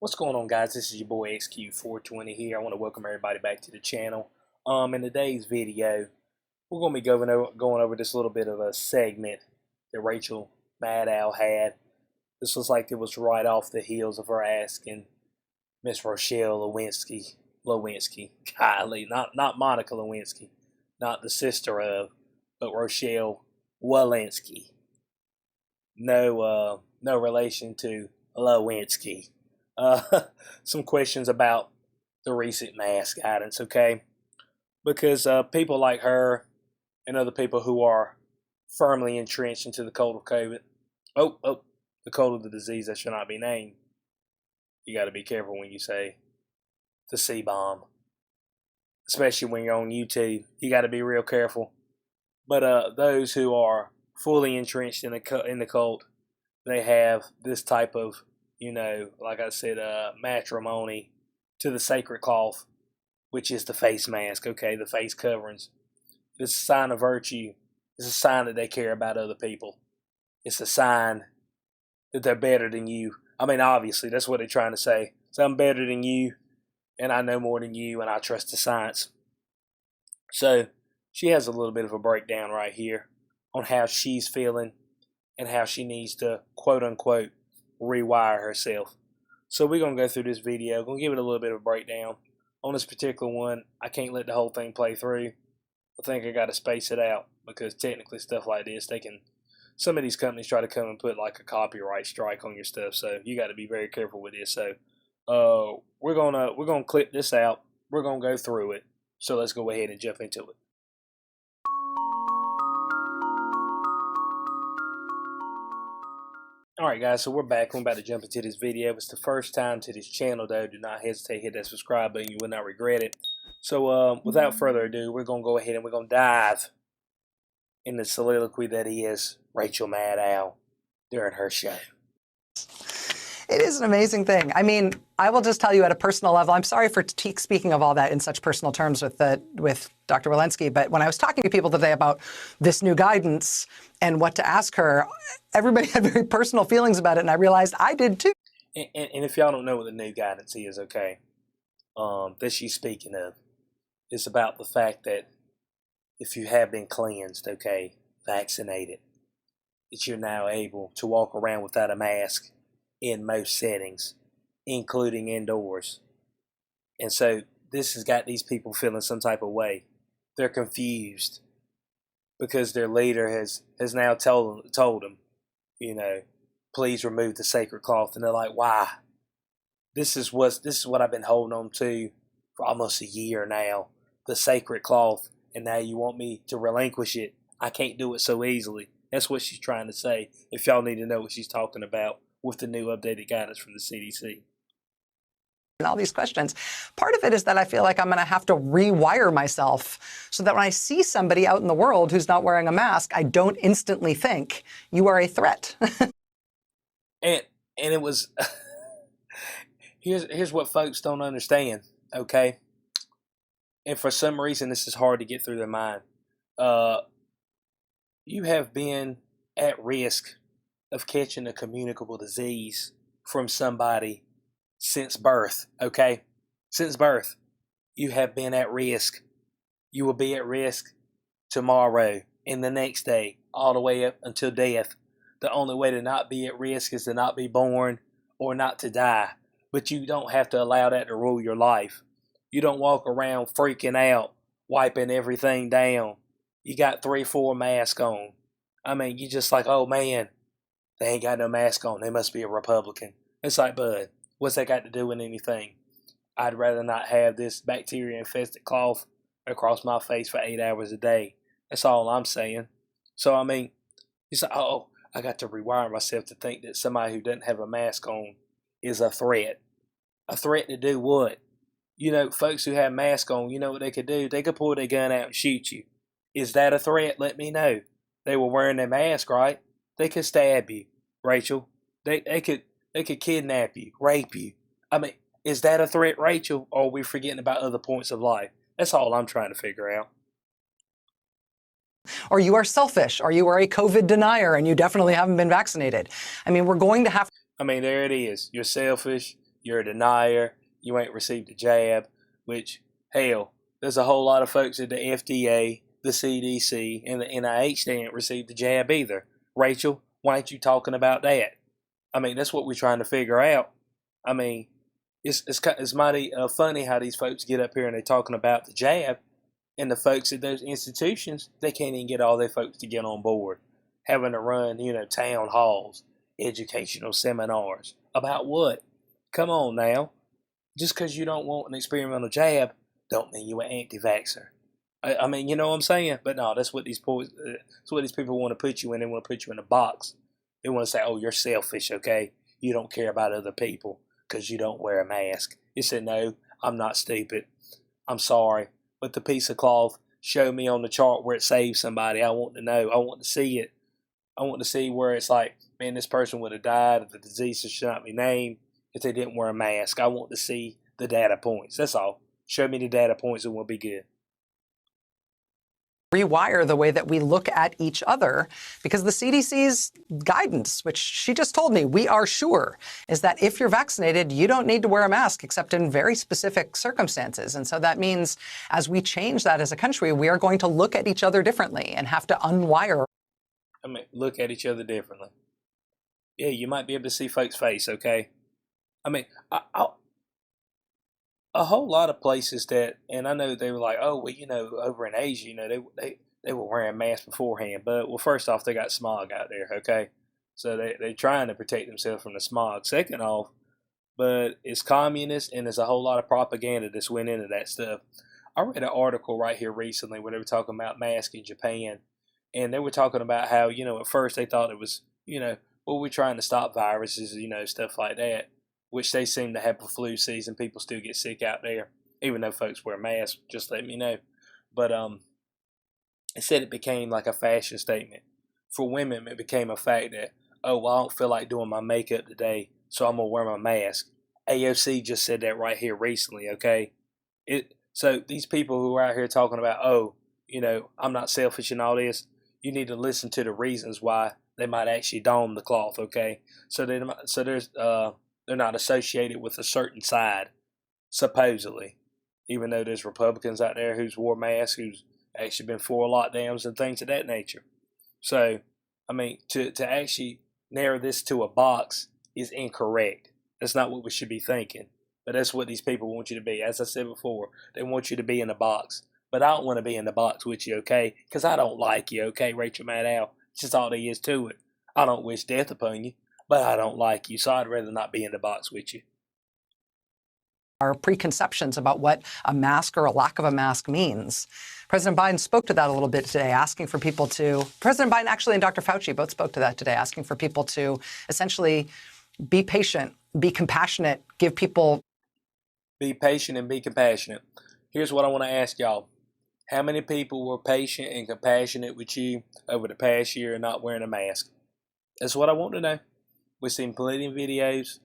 What's going on, guys? This is your boy XQ420 here. I want to welcome everybody back to the channel. In today's video, we're going to be going over this little bit of a segment that Rachel Maddow had. This was like it was right off the heels of her asking Miss Rochelle Walensky, golly, not Monica Lewinsky, not the sister of, but Rochelle Walensky. No relation to Lewinsky. Some questions about the recent mask guidance, okay? Because people like her and other people who are firmly entrenched into the cult of COVID, the cult of the disease that shall not be named. You got to be careful when you say the C-bomb, especially when you're on YouTube. You got to be real careful. But those who are fully entrenched in the cult, they have this type of, like I said, matrimony to the sacred cloth, which is the face mask, okay, the face coverings. It's a sign of virtue. It's a sign that they care about other people. It's a sign that they're better than you. I mean, obviously, that's what they're trying to say. So I'm better than you, and I know more than you, and I trust the science. So she has a little bit of a breakdown right here on how she's feeling and how she needs to, quote-unquote, rewire herself. So we're going to go through this video. Going to give it a little bit of a breakdown. On this particular one, I can't let the whole thing play through. I think I got to space it out because technically stuff like this, some of these companies try to come and put like a copyright strike on your stuff. So you got to be very careful with this. So we're gonna clip this out. We're going to go through it. So let's go ahead and jump into it. Alright guys, so we're back. I'm about to jump into this video. If it's the first time to this channel though, do not hesitate to hit that subscribe button. You will not regret it. So without further ado, we're going to go ahead and we're going to dive in the soliloquy that is Rachel Maddow during her show. It is an amazing thing. I mean, I will just tell you at a personal level, I'm sorry for speaking of all that in such personal terms with Dr. Walensky, but when I was talking to people today about this new guidance and what to ask her, everybody had very personal feelings about it, and I realized I did too. And if y'all don't know what the new guidance is, okay, that she's speaking of, it's about the fact that if you have been cleansed, okay, vaccinated, that you're now able to walk around without a mask in most settings, including indoors. And so this has got these people feeling some type of way. They're confused because their leader has now told them, please remove the sacred cloth. And they're like, why? This is what I've been holding on to for almost a year now, the sacred cloth, and now you want me to relinquish it. I can't do it so easily. That's what she's trying to say, if y'all need to know what she's talking about with the new updated guidance from the CDC. And all these questions. Part of it is that I feel like I'm going to have to rewire myself so that when I see somebody out in the world who's not wearing a mask, I don't instantly think you are a threat. and it was here's what folks don't understand, okay? And for some reason this is hard to get through their mind. You have been at risk of catching a communicable disease from somebody since birth, okay? Since birth, you have been at risk. You will be at risk tomorrow and the next day, all the way up until death. The only way to not be at risk is to not be born or not to die. But you don't have to allow that to rule your life. You don't walk around freaking out, wiping everything down. You got 3-4 masks on. I mean, you just like, oh man, they ain't got no mask on. They must be a Republican. It's like, bud, what's that got to do with anything? I'd rather not have this bacteria-infested cloth across my face for 8 hours a day. That's all I'm saying. So, I mean, it's like, oh, I got to rewire myself to think that somebody who doesn't have a mask on is a threat. A threat to do what? Folks who have masks on, you know what they could do? They could pull their gun out and shoot you. Is that a threat? Let me know. They were wearing their mask, right? They could stab you, Rachel. They could kidnap you, rape you. I mean, is that a threat, Rachel? Or are we forgetting about other points of life? That's all I'm trying to figure out. Or you are selfish, or you are a COVID denier and you definitely haven't been vaccinated. I mean, we're going to have... I mean, there it is. You're selfish. you're a denier, you ain't received a jab, which, hell, there's a whole lot of folks at the FDA, the CDC, and the NIH that ain't received the jab either. Rachel, why ain't you talking about that? I mean, that's what we're trying to figure out. I mean, it's mighty funny how these folks get up here and they're talking about the jab, and the folks at those institutions, they can't even get all their folks to get on board, having to run, town halls, educational seminars. About what? Come on now. Just because you don't want an experimental jab, don't mean you're an anti-vaxxer. I mean, you know what I'm saying? But no, that's what these people want to put you in. They want to put you in a box. They want to say, oh, you're selfish, okay? You don't care about other people because you don't wear a mask. You said, no, I'm not stupid. I'm sorry. But the piece of cloth, show me on the chart where it saves somebody. I want to know. I want to see it. I want to see where it's like, man, this person would have died if the disease should not be named if they didn't wear a mask. I want to see the data points. That's all. Show me the data points and we'll be good. Rewire the way that we look at each other, because the CDC's guidance, which she just told me, we are sure, is that if you're vaccinated, you don't need to wear a mask except in very specific circumstances. And so that means as we change that as a country, we are going to look at each other differently and have to unwire. I mean, look at each other differently. Yeah, you might be able to see folks' face, okay? I mean, a whole lot of places that, and I know they were like, oh, well, over in Asia, they were wearing masks beforehand. But, well, first off, they got smog out there, okay? So they're trying to protect themselves from the smog. Second off, but it's communist and there's a whole lot of propaganda that's went into that stuff. I read an article right here recently where they were talking about masks in Japan. And they were talking about how, at first they thought it was, well, we're trying to stop viruses, stuff like that, which they seem to have a flu season. People still get sick out there, even though folks wear masks, just let me know. But it said it became like a fashion statement. For women, it became a fact that, oh, well, I don't feel like doing my makeup today, so I'm going to wear my mask. AOC just said that right here recently, okay? So these people who are out here talking about, oh, I'm not selfish and all this, you need to listen to the reasons why they might actually don the cloth, okay? So they're not associated with a certain side, supposedly, even though there's Republicans out there who's wore masks, who's actually been for lockdowns and things of that nature. So, I mean, to actually narrow this to a box is incorrect. That's not what we should be thinking. But that's what these people want you to be. As I said before, they want you to be in a box. But I don't want to be in the box with you, okay? Because I don't like you, okay, Rachel Maddow? It's just all there is to it. I don't wish death upon you, but I don't like you, so I'd rather not be in the box with you. Our preconceptions about what a mask or a lack of a mask means. President Biden spoke to that a little bit today, asking for people to, President Biden actually and Dr. Fauci both spoke to that today, asking for people to essentially be patient, be compassionate, give people. Be patient and be compassionate. Here's what I want to ask y'all. How many people were patient and compassionate with you over the past year and not wearing a mask? That's what I want to know. We've seen plenty of videos,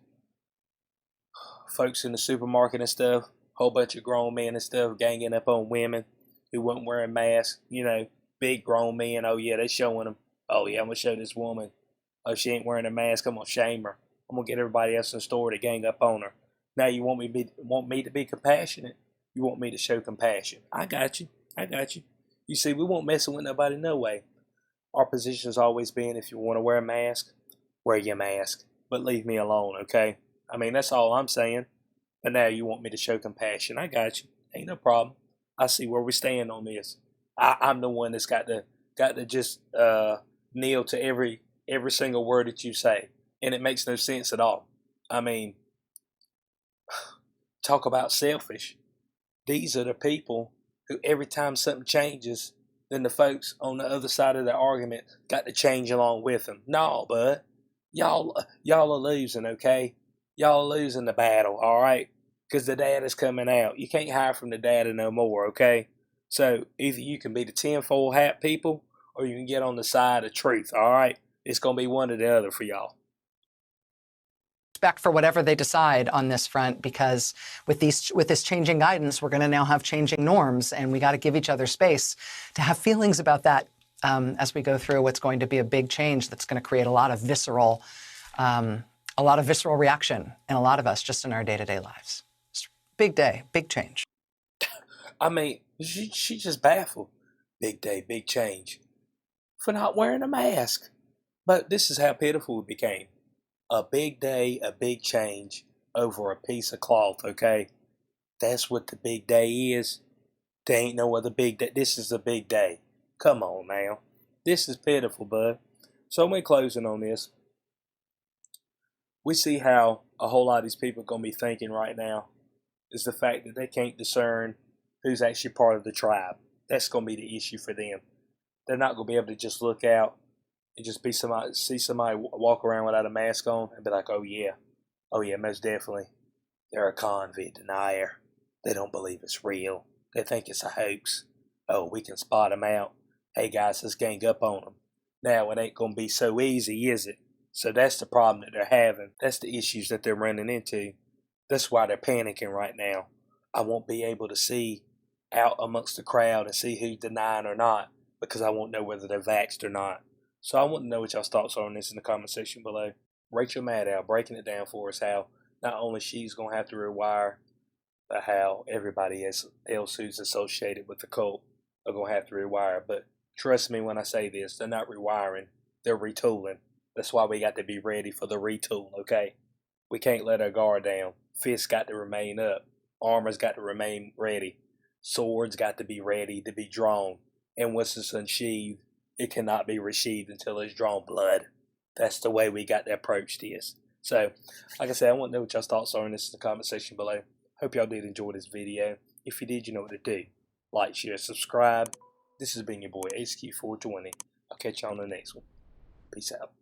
folks in the supermarket and stuff, whole bunch of grown men and stuff ganging up on women who weren't wearing masks. Big grown men. Oh, yeah, they showing them. Oh, yeah, I'm going to show this woman. Oh, she ain't wearing a mask. I'm going to shame her. I'm going to get everybody else in the store to gang up on her. Now you want me to be compassionate. You want me to show compassion. I got you. You see, we won't mess with nobody no way. Our position's always been, if you want to wear a mask, wear your mask. But leave me alone, okay? I mean, that's all I'm saying. But now you want me to show compassion. I got you. Ain't no problem. I see where we stand on this. I'm the one that's got to just kneel to every single word that you say. And it makes no sense at all. I mean, talk about selfish. These are the people who every time something changes, then the folks on the other side of the argument got to change along with them. No, bud. Y'all are losing, okay? Y'all are losing the battle, all right? Because the data's coming out. You can't hide from the data no more, okay? So either you can be the tinfoil hat people or you can get on the side of truth, all right? It's going to be one or the other for y'all. For whatever they decide on this front, because with this changing guidance, we're going to now have changing norms, and we got to give each other space to have feelings about that as we go through what's going to be a big change that's going to create a lot of visceral a lot of visceral reaction in a lot of us just in our day-to-day lives. It's a big day, big change. I mean, she just baffled. Big day, big change for not wearing a mask. But this is how pitiful it became. A big day, a big change over a piece of cloth, okay? That's what the big day is. There ain't no other big day. This is the big day. Come on now. This is pitiful, bud. So we're closing on this. We see how a whole lot of these people are going to be thinking right now is the fact that they can't discern who's actually part of the tribe. That's going to be the issue for them. They're not going to be able to just look out and just see somebody walk around without a mask on and be like, oh yeah, most definitely. They're a convict denier. They don't believe it's real. They think it's a hoax. Oh, we can spot them out. Hey guys, let's gang up on them. Now, it ain't going to be so easy, is it? So that's the problem that they're having. That's the issues that they're running into. That's why they're panicking right now. I won't be able to see out amongst the crowd and see who's denying or not because I won't know whether they're vaxxed or not. So I want to know what y'all's thoughts are on this in the comment section below. Rachel Maddow breaking it down for us how not only she's going to have to rewire, but how everybody else who's associated with the cult are going to have to rewire. But trust me when I say this, they're not rewiring, they're retooling. That's why we got to be ready for the retool, okay? We can't let our guard down. Fists got to remain up. Armor's got to remain ready. Swords got to be ready to be drawn. And once it's unsheathed, it cannot be resheathed until it's drawn blood. That's the way we got to approach this. So, like I said, I want to know what y'all's thoughts are on this in the comment section below. Hope y'all did enjoy this video. If you did, you know what to do. Like, share, subscribe. This has been your boy, HQ420. I'll catch y'all on the next one. Peace out.